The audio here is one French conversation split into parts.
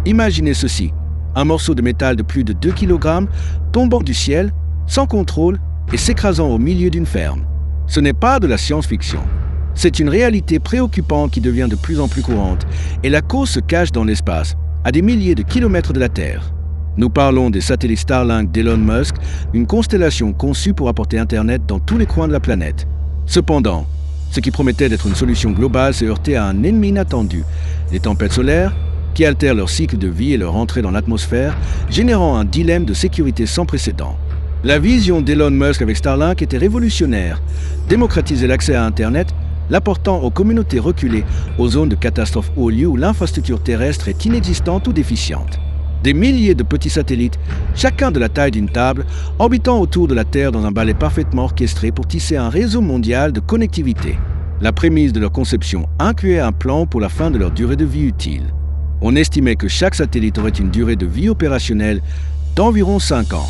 Imaginez ceci, un morceau de métal de plus de 2 kg tombant du ciel, sans contrôle et s'écrasant au milieu d'une ferme. Ce n'est pas de la science-fiction. C'est une réalité préoccupante qui devient de plus en plus courante et la cause se cache dans l'espace, à des milliers de kilomètres de la Terre. Nous parlons des satellites Starlink d'Elon Musk, une constellation conçue pour apporter Internet dans tous les coins de la planète. Cependant, ce qui promettait d'être une solution globale s'est heurté à un ennemi inattendu, les tempêtes solaires, qui altèrent leur cycle de vie et leur entrée dans l'atmosphère, générant un dilemme de sécurité sans précédent. La vision d'Elon Musk avec Starlink était révolutionnaire, démocratiser l'accès à Internet, l'apportant aux communautés reculées, aux zones de catastrophe haut lieu où l'infrastructure terrestre est inexistante ou déficiente. Des milliers de petits satellites, chacun de la taille d'une table, orbitant autour de la Terre dans un balai parfaitement orchestré pour tisser un réseau mondial de connectivité. La prémisse de leur conception incluait un plan pour la fin de leur durée de vie utile. On estimait que chaque satellite aurait une durée de vie opérationnelle d'environ 5 ans.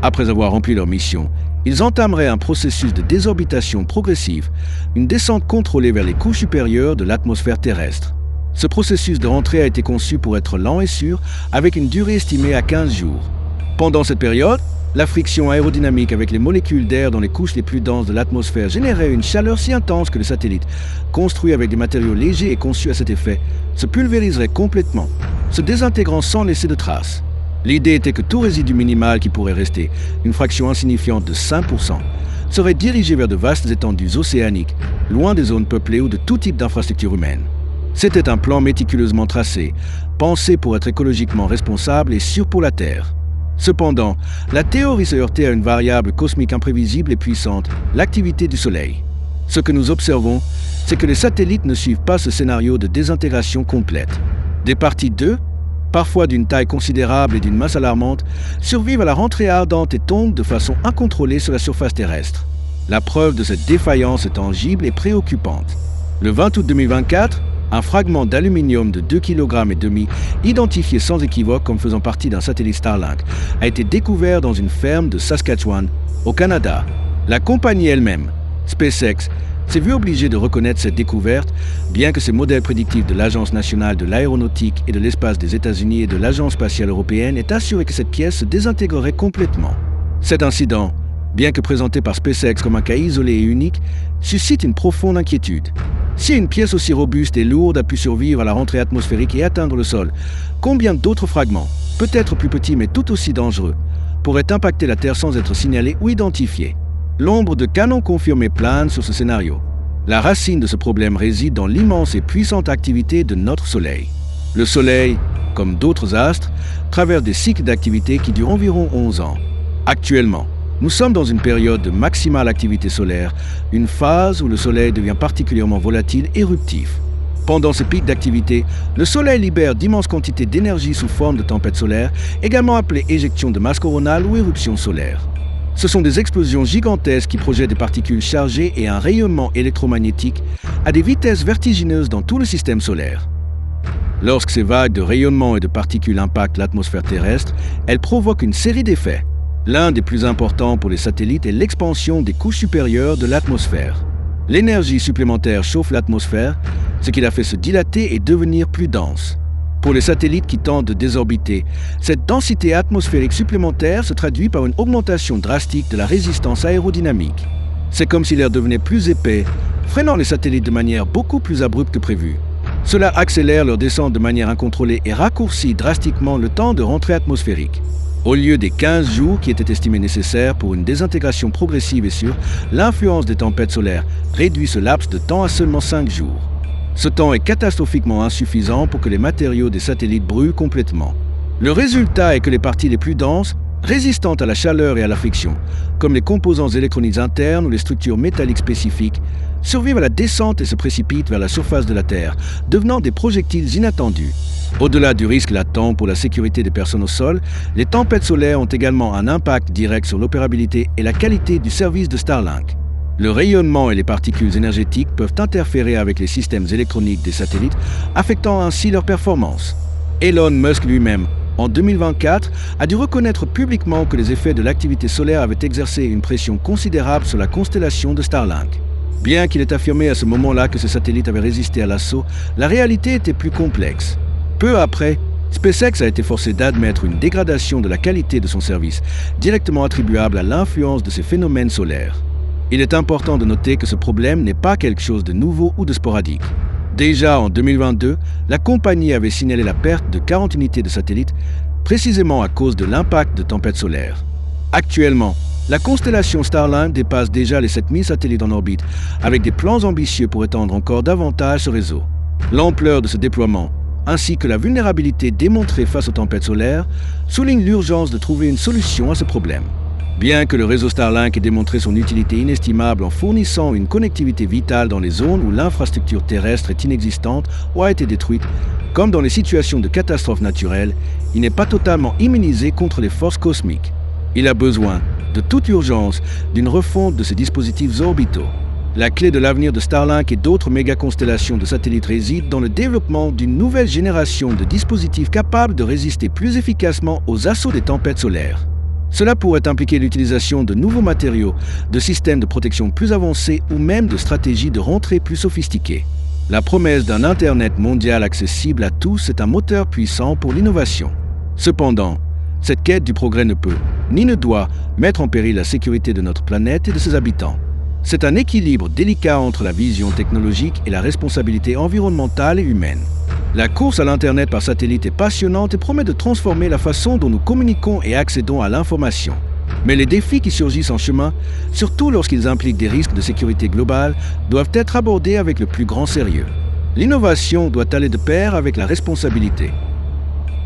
Après avoir rempli leur mission, ils entameraient un processus de désorbitation progressive, une descente contrôlée vers les couches supérieures de l'atmosphère terrestre. Ce processus de rentrée a été conçu pour être lent et sûr, avec une durée estimée à 15 jours. Pendant cette période, la friction aérodynamique avec les molécules d'air dans les couches les plus denses de l'atmosphère générait une chaleur si intense que le satellite, construit avec des matériaux légers et conçus à cet effet, se pulvériserait complètement, se désintégrant sans laisser de traces. L'idée était que tout résidu minimal qui pourrait rester, une fraction insignifiante de 5%, serait dirigé vers de vastes étendues océaniques, loin des zones peuplées ou de tout type d'infrastructure humaine. C'était un plan méticuleusement tracé, pensé pour être écologiquement responsable et sûr pour la Terre. Cependant, la théorie se heurtait à une variable cosmique imprévisible et puissante, l'activité du Soleil. Ce que nous observons, c'est que les satellites ne suivent pas ce scénario de désintégration complète. Des parties d'eux, parfois d'une taille considérable et d'une masse alarmante, survivent à la rentrée ardente et tombent de façon incontrôlée sur la surface terrestre. La preuve de cette défaillance est tangible et préoccupante. Le 20 août 2024, un fragment d'aluminium de 2,5 kg, identifié sans équivoque comme faisant partie d'un satellite Starlink, a été découvert dans une ferme de Saskatchewan, au Canada. La compagnie elle-même, SpaceX, s'est vue obligée de reconnaître cette découverte, bien que ses modèles prédictifs de l'Agence nationale de l'aéronautique et de l'espace des États-Unis et de l'Agence spatiale européenne aient assuré que cette pièce se désintégrerait complètement. Cet incident, bien que présenté par SpaceX comme un cas isolé et unique, suscite une profonde inquiétude. Si une pièce aussi robuste et lourde a pu survivre à la rentrée atmosphérique et atteindre le sol, combien d'autres fragments, peut-être plus petits mais tout aussi dangereux, pourraient impacter la Terre sans être signalés ou identifiés? L'ombre de canon confirmé plane sur ce scénario. La racine de ce problème réside dans l'immense et puissante activité de notre Soleil. Le Soleil, comme d'autres astres, traverse des cycles d'activité qui durent environ 11 ans. Actuellement, nous sommes dans une période de maximale activité solaire, une phase où le Soleil devient particulièrement volatile et éruptif. Pendant ce pic d'activité, le Soleil libère d'immenses quantités d'énergie sous forme de tempêtes solaires, également appelées éjection de masse coronale ou éruption solaire. Ce sont des explosions gigantesques qui projettent des particules chargées et un rayonnement électromagnétique à des vitesses vertigineuses dans tout le système solaire. Lorsque ces vagues de rayonnement et de particules impactent l'atmosphère terrestre, elles provoquent une série d'effets. L'un des plus importants pour les satellites est l'expansion des couches supérieures de l'atmosphère. L'énergie supplémentaire chauffe l'atmosphère, ce qui la fait se dilater et devenir plus dense. Pour les satellites qui tentent de désorbiter, cette densité atmosphérique supplémentaire se traduit par une augmentation drastique de la résistance aérodynamique. C'est comme si l'air devenait plus épais, freinant les satellites de manière beaucoup plus abrupte que prévu. Cela accélère leur descente de manière incontrôlée et raccourcit drastiquement le temps de rentrée atmosphérique. Au lieu des 15 jours qui étaient estimés nécessaires pour une désintégration progressive et sûre, l'influence des tempêtes solaires réduit ce laps de temps à seulement 5 jours. Ce temps est catastrophiquement insuffisant pour que les matériaux des satellites brûlent complètement. Le résultat est que les parties les plus denses, résistantes à la chaleur et à la friction, comme les composants électroniques internes ou les structures métalliques spécifiques, survivent à la descente et se précipitent vers la surface de la Terre, devenant des projectiles inattendus. Au-delà du risque latent pour la sécurité des personnes au sol, les tempêtes solaires ont également un impact direct sur l'opérabilité et la qualité du service de Starlink. Le rayonnement et les particules énergétiques peuvent interférer avec les systèmes électroniques des satellites, affectant ainsi leur performance. Elon Musk lui-même, en 2024, a dû reconnaître publiquement que les effets de l'activité solaire avaient exercé une pression considérable sur la constellation de Starlink. Bien qu'il ait affirmé à ce moment-là que ces satellites avaient résisté à l'assaut, la réalité était plus complexe. Peu après, SpaceX a été forcé d'admettre une dégradation de la qualité de son service, directement attribuable à l'influence de ces phénomènes solaires. Il est important de noter que ce problème n'est pas quelque chose de nouveau ou de sporadique. Déjà en 2022, la compagnie avait signalé la perte de 40 unités de satellites, précisément à cause de l'impact de tempêtes solaires. Actuellement, la constellation Starlink dépasse déjà les 7000 satellites en orbite, avec des plans ambitieux pour étendre encore davantage ce réseau. L'ampleur de ce déploiement, ainsi que la vulnérabilité démontrée face aux tempêtes solaires, soulignent l'urgence de trouver une solution à ce problème. Bien que le réseau Starlink ait démontré son utilité inestimable en fournissant une connectivité vitale dans les zones où l'infrastructure terrestre est inexistante ou a été détruite, comme dans les situations de catastrophes naturelles, il n'est pas totalement immunisé contre les forces cosmiques. Il a besoin, de toute urgence, d'une refonte de ses dispositifs orbitaux. La clé de l'avenir de Starlink et d'autres méga-constellations de satellites réside dans le développement d'une nouvelle génération de dispositifs capables de résister plus efficacement aux assauts des tempêtes solaires. Cela pourrait impliquer l'utilisation de nouveaux matériaux, de systèmes de protection plus avancés ou même de stratégies de rentrée plus sophistiquées. La promesse d'un Internet mondial accessible à tous est un moteur puissant pour l'innovation. Cependant, cette quête du progrès ne peut, ni ne doit, mettre en péril la sécurité de notre planète et de ses habitants. C'est un équilibre délicat entre la vision technologique et la responsabilité environnementale et humaine. La course à l'Internet par satellite est passionnante et promet de transformer la façon dont nous communiquons et accédons à l'information. Mais les défis qui surgissent en chemin, surtout lorsqu'ils impliquent des risques de sécurité globale, doivent être abordés avec le plus grand sérieux. L'innovation doit aller de pair avec la responsabilité.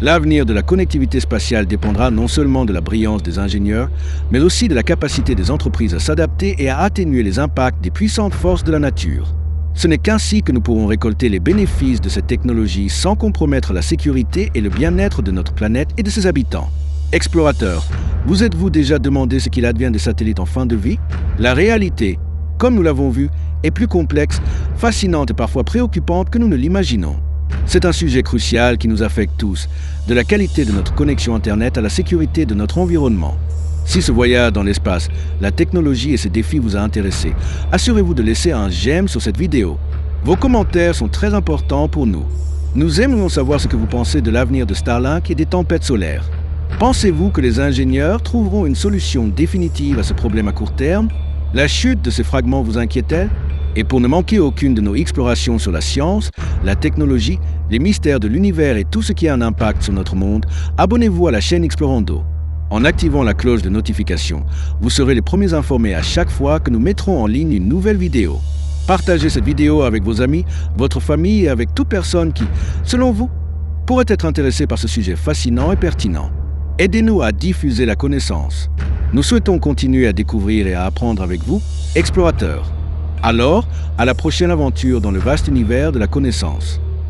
L'avenir de la connectivité spatiale dépendra non seulement de la brillance des ingénieurs, mais aussi de la capacité des entreprises à s'adapter et à atténuer les impacts des puissantes forces de la nature. Ce n'est qu'ainsi que nous pourrons récolter les bénéfices de cette technologie sans compromettre la sécurité et le bien-être de notre planète et de ses habitants. Explorateurs, vous êtes-vous déjà demandé ce qu'il advient des satellites en fin de vie? La réalité, comme nous l'avons vu, est plus complexe, fascinante et parfois préoccupante que nous ne l'imaginons. C'est un sujet crucial qui nous affecte tous, de la qualité de notre connexion Internet à la sécurité de notre environnement. Si ce voyage dans l'espace, la technologie et ses défis vous a intéressé, assurez-vous de laisser un j'aime sur cette vidéo. Vos commentaires sont très importants pour nous. Nous aimerions savoir ce que vous pensez de l'avenir de Starlink et des tempêtes solaires. Pensez-vous que les ingénieurs trouveront une solution définitive à ce problème à court terme? La chute de ces fragments vous inquiète-t-elle? Et pour ne manquer aucune de nos explorations sur la science, la technologie, les mystères de l'univers et tout ce qui a un impact sur notre monde, abonnez-vous à la chaîne Explorando. En activant la cloche de notification, vous serez les premiers informés à chaque fois que nous mettrons en ligne une nouvelle vidéo. Partagez cette vidéo avec vos amis, votre famille et avec toute personne qui, selon vous, pourrait être intéressée par ce sujet fascinant et pertinent. Aidez-nous à diffuser la connaissance. Nous souhaitons continuer à découvrir et à apprendre avec vous, explorateurs. Alors, à la prochaine aventure dans le vaste univers de la connaissance.